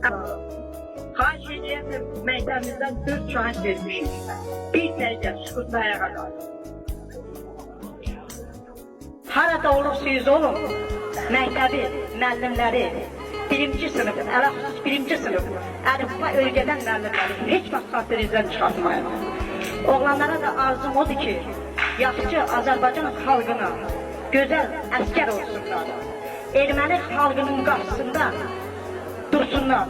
Xahiş edeyim ki məktəbimizdən 4 şahid vermişik. Bir dəqiqə sükutla ayağa qalın. Harada olursunuz olun, məktəbi, müəllimləri, birinci sınıf, ələxüsus birinci sınıf, əlifba öyrədən müəllimləri heç vaxt xatirinizdən çıxartmayın. Oğlanlara da arzum odur ki, yaxşı Azərbaycan xalqına gözəl əskər olsunlar. Erməni xalqının qarşısında dursunlar.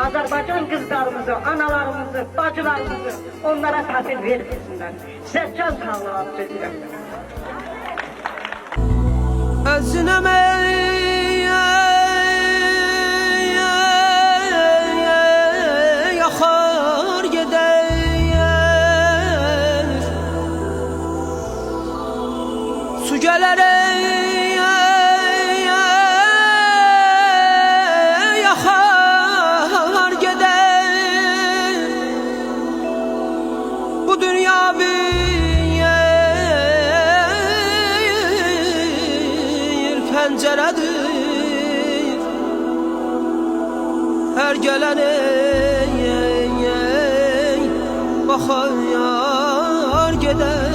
Azərbaycan qızlarımızı, analarımızı, bacılarımızı onlara təhvil vermesinlər. Sizə can sağlığı arzu edirəm. Əzinəm yaxar gedər su gələr yaxar gedər bu dünya pəncərədir hər gələn baxar gedər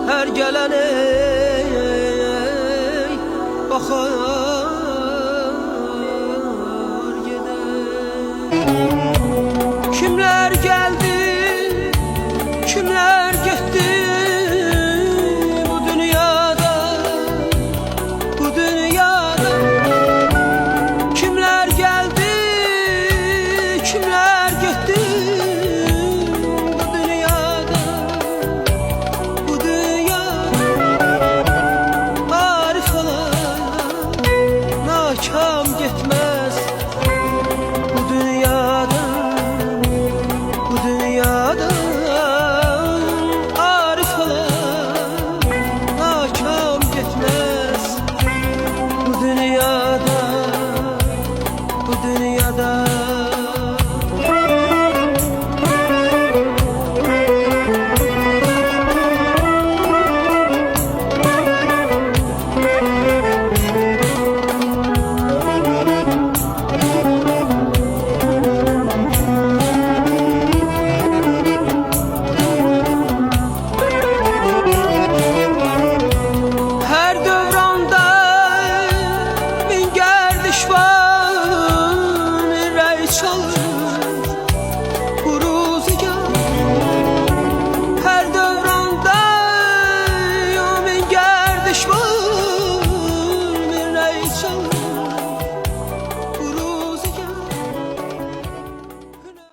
hər gələn baxar gedər kimlər gəldi kimlər getdi kimler gitti bu dünyada arif olan nakam gitmez bu dünyada